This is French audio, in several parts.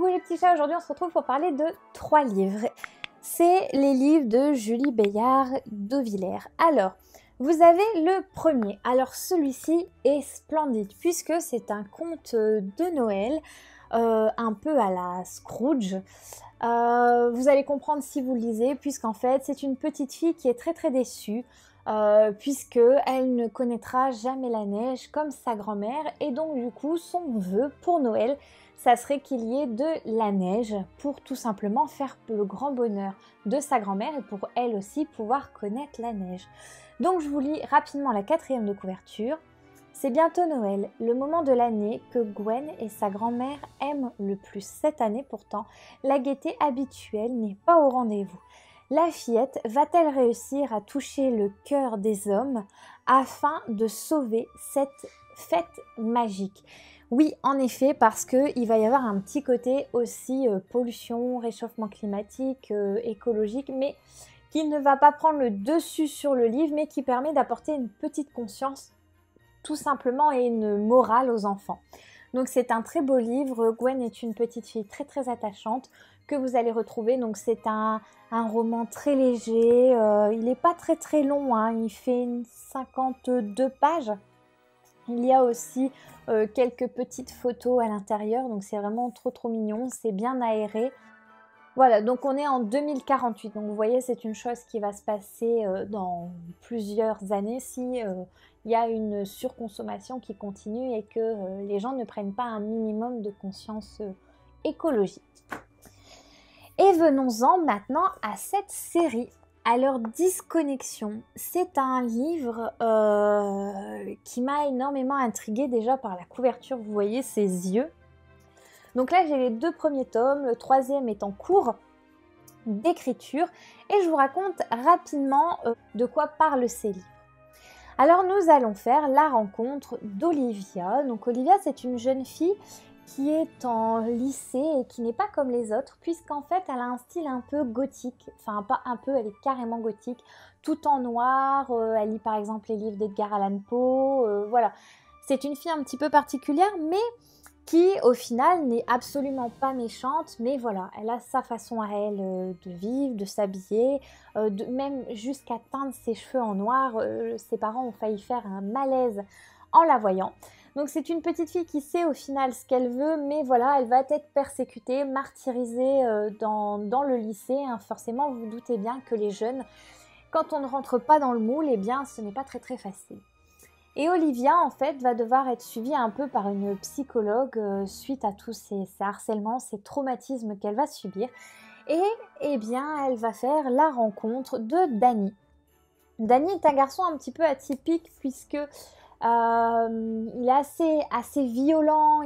Coucou les petits chats, aujourd'hui on se retrouve pour parler de 3 livres. C'est les livres de Julie Bayard-Dauvillers. Alors, vous avez le premier. Alors celui-ci est splendide puisque c'est un conte de Noël, un peu à la Scrooge. Vous allez comprendre si vous le lisez, puisqu'en fait c'est une petite fille qui est très déçue. Puisqu'elle ne connaîtra jamais la neige comme sa grand-mère, et donc du coup son vœu pour Noël, ça serait qu'il y ait de la neige pour tout simplement faire le grand bonheur de sa grand-mère et pour elle aussi pouvoir connaître la neige. Donc je vous lis rapidement la 4e de couverture. C'est bientôt Noël, le moment de l'année que Gwen et sa grand-mère aiment le plus. Cette année pourtant, la gaieté habituelle n'est pas au rendez-vous. La fillette va-t-elle réussir à toucher le cœur des hommes afin de sauver cette fête magique? Oui, en effet, parce qu'il va y avoir un petit côté aussi pollution, réchauffement climatique, écologique, mais qui ne va pas prendre le dessus sur le livre, mais qui permet d'apporter une petite conscience, tout simplement, et une morale aux enfants. Donc c'est un très beau livre. Gwen est une petite fille très attachante que vous allez retrouver. Donc c'est un roman très léger. Il n'est pas très long, hein. Il fait 52 pages. Il y a aussi quelques petites photos à l'intérieur. Donc c'est vraiment trop mignon. C'est bien aéré. Voilà, donc on est en 2048, donc vous voyez c'est une chose qui va se passer dans plusieurs années si il y a une surconsommation qui continue et que les gens ne prennent pas un minimum de conscience écologique. Et venons-en maintenant à cette série. Alors Disconnexion, c'est un livre qui m'a énormément intriguée déjà par la couverture, vous voyez ses yeux. Donc là, j'ai les 2 premiers tomes, le 3e est en cours d'écriture et je vous raconte rapidement de quoi parlent ces livres. Alors, nous allons faire la rencontre d'Olivia. Donc, Olivia, c'est une jeune fille qui est en lycée et qui n'est pas comme les autres puisqu'en fait, elle a un style un peu gothique. Enfin, pas un peu, elle est carrément gothique, tout en noir. Elle lit par exemple les livres d'Edgar Allan Poe. Voilà, c'est une fille un petit peu particulière, mais qui au final n'est absolument pas méchante, mais voilà, elle a sa façon à elle de vivre, de s'habiller, même jusqu'à teindre ses cheveux en noir. Ses parents ont failli faire un malaise en la voyant. Donc c'est une petite fille qui sait au final ce qu'elle veut, mais voilà, elle va être persécutée, martyrisée dans le lycée. Hein. Forcément, vous vous doutez bien que les jeunes, quand on ne rentre pas dans le moule, eh bien ce n'est pas très facile. Et Olivia, en fait, va devoir être suivie un peu par une psychologue suite à tous ces harcèlements, ces traumatismes qu'elle va subir. Et eh bien, elle va faire la rencontre de Danny. Danny est un garçon un petit peu atypique puisque il est assez violent,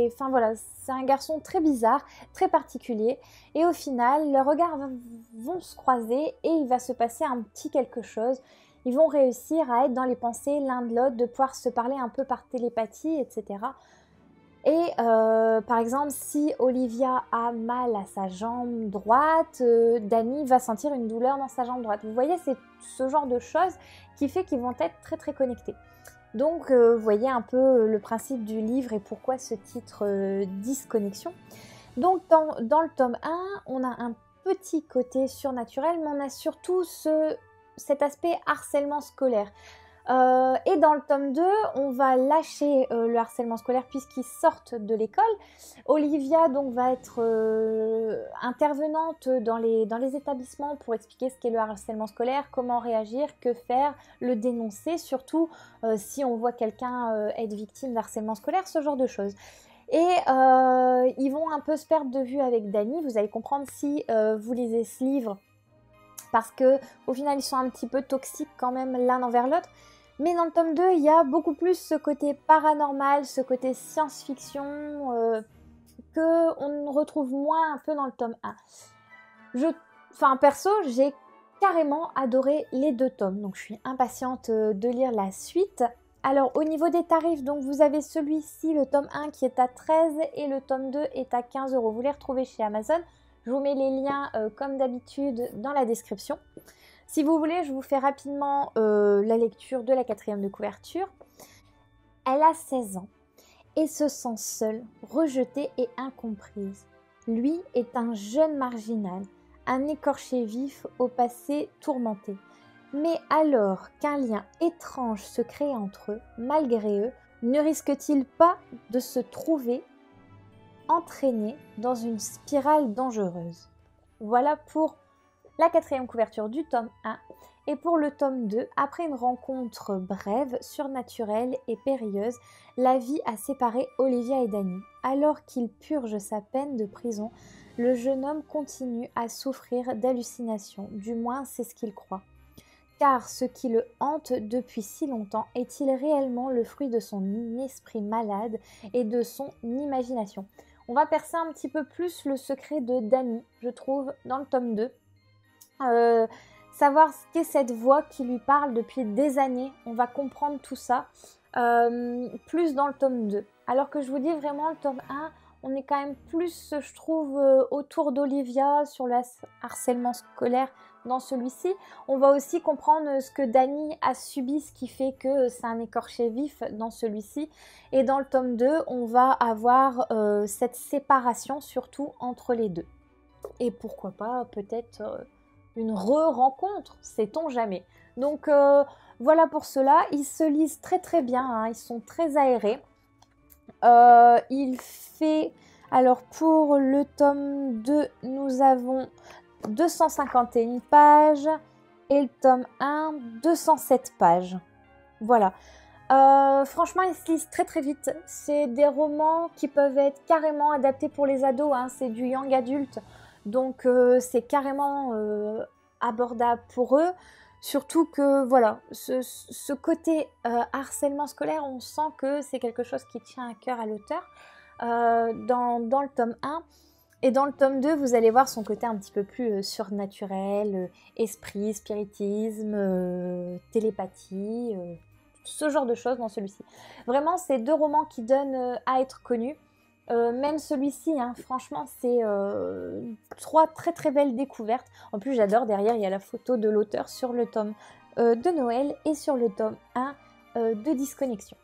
enfin voilà, c'est un garçon très bizarre, très particulier. Et au final, leurs regards vont se croiser et il va se passer un petit quelque chose. Ils vont réussir à être dans les pensées l'un de l'autre, de pouvoir se parler un peu par télépathie, etc. Et par exemple, si Olivia a mal à sa jambe droite, Danny va sentir une douleur dans sa jambe droite. Vous voyez, c'est ce genre de choses qui fait qu'ils vont être très connectés. Donc, vous voyez un peu le principe du livre et pourquoi ce titre Disconnexion. Donc, dans le tome 1, on a un petit côté surnaturel, mais on a surtout cet aspect harcèlement scolaire. Et dans le tome 2, on va lâcher le harcèlement scolaire puisqu'ils sortent de l'école. Olivia donc va être intervenante dans les établissements pour expliquer ce qu'est le harcèlement scolaire, comment réagir, que faire, le dénoncer, surtout si on voit quelqu'un être victime d'harcèlement scolaire, ce genre de choses. Et ils vont un peu se perdre de vue avec Danny, vous allez comprendre si vous lisez ce livre, parce qu'au final ils sont un petit peu toxiques quand même l'un envers l'autre. Mais dans le tome 2, il y a beaucoup plus ce côté paranormal, ce côté science-fiction qu'on retrouve moins un peu dans le tome 1. Perso, j'ai carrément adoré les 2 tomes, donc je suis impatiente de lire la suite. Alors au niveau des tarifs, donc vous avez celui-ci, le tome 1 qui est à 13 et le tome 2 est à 15 €. Vous les retrouvez chez Amazon. Je vous mets les liens comme d'habitude dans la description. Si vous voulez, je vous fais rapidement la lecture de la 4e de couverture. Elle a 16 ans et se sent seule, rejetée et incomprise. Lui est un jeune marginal, un écorché vif au passé tourmenté. Mais alors qu'un lien étrange se crée entre eux, malgré eux, ne risque-t-il pas de se trouver entraîné dans une spirale dangereuse? Voilà pour la 4e couverture du tome 1. Et pour le tome 2, après une rencontre brève, surnaturelle et périlleuse, la vie a séparé Olivia et Danny. Alors qu'il purge sa peine de prison, le jeune homme continue à souffrir d'hallucinations, du moins c'est ce qu'il croit. Car ce qui le hante depuis si longtemps est-il réellement le fruit de son esprit malade et de son imagination? On va percer un petit peu plus le secret de Danny, je trouve, dans le tome 2. Savoir ce qu'est cette voix qui lui parle depuis des années, on va comprendre tout ça plus dans le tome 2. Alors que je vous dis vraiment, le tome 1, on est quand même plus, je trouve, autour d'Olivia sur le harcèlement scolaire dans celui-ci. On va aussi comprendre ce que Danny a subi, ce qui fait que c'est un écorché vif dans celui-ci. Et dans le tome 2, on va avoir cette séparation surtout entre les deux. Et pourquoi pas peut-être une re-rencontre, sait-on jamais. Donc voilà pour cela, ils se lisent très très bien, hein, ils sont très aérés. Il fait, alors pour le tome 2, nous avons 251 pages et le tome 1, 207 pages. Voilà. Franchement, ils se lisent très très vite. C'est des romans qui peuvent être carrément adaptés pour les ados, hein. C'est du young adulte. Donc c'est carrément abordable pour eux. Surtout que voilà, ce côté harcèlement scolaire, on sent que c'est quelque chose qui tient à cœur à l'auteur dans le tome 1. Et dans le tome 2, vous allez voir son côté un petit peu plus surnaturel, esprit, spiritisme, télépathie, ce genre de choses dans celui-ci. Vraiment, c'est 2 romans qui donnent à être connus. Même celui-ci, hein, franchement, c'est 3 très très belles découvertes. En plus, j'adore, derrière, il y a la photo de l'auteur sur le tome de Noël et sur le tome 1 de Disconnexion.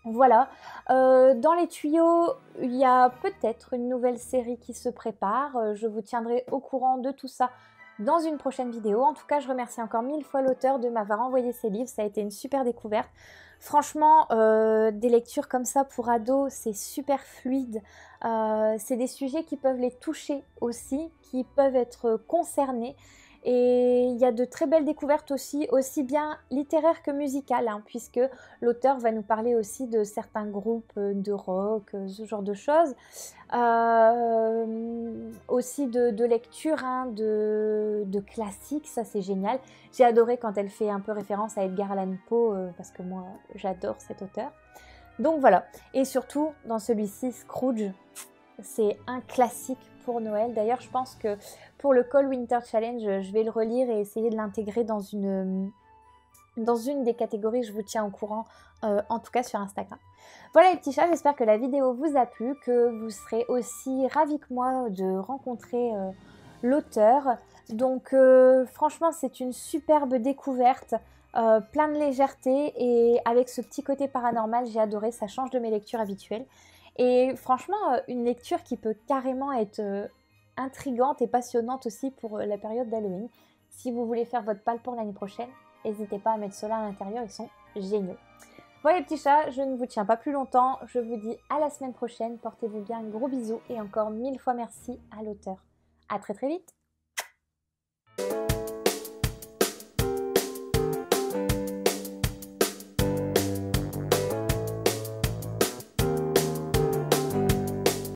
Voilà, dans les tuyaux, il y a peut-être une nouvelle série qui se prépare. Je vous tiendrai au courant de tout ça dans une prochaine vidéo. En tout cas, je remercie encore 1000 fois l'auteur de m'avoir envoyé ces livres. Ça a été une super découverte. Franchement, des lectures comme ça pour ados, c'est super fluide. C'est des sujets qui peuvent les toucher aussi, qui peuvent être concernés. Et il y a de très belles découvertes aussi bien littéraires que musicales, hein, puisque l'auteur va nous parler aussi de certains groupes de rock, ce genre de choses. Aussi de lecture, hein, de classiques, ça c'est génial. J'ai adoré quand elle fait un peu référence à Edgar Allan Poe, parce que moi j'adore cet auteur. Donc voilà, et surtout dans celui-ci, Scrooge, c'est un classique pour Noël. D'ailleurs, je pense que pour le Cold Winter Challenge, je vais le relire et essayer de l'intégrer dans une des catégories. Je vous tiens au courant, en tout cas sur Instagram. Voilà les petits chats, j'espère que la vidéo vous a plu, que vous serez aussi ravis que moi de rencontrer l'auteur. Donc franchement, c'est une superbe découverte. Plein de légèreté et avec ce petit côté paranormal, j'ai adoré, ça change de mes lectures habituelles. Et franchement, une lecture qui peut carrément être intrigante et passionnante aussi pour la période d'Halloween. Si vous voulez faire votre palle pour l'année prochaine, n'hésitez pas à mettre cela à l'intérieur, ils sont géniaux. Voilà les petits chats, je ne vous tiens pas plus longtemps, je vous dis à la semaine prochaine, portez-vous bien, gros bisous et encore 1000 fois merci à l'auteur. À très très vite.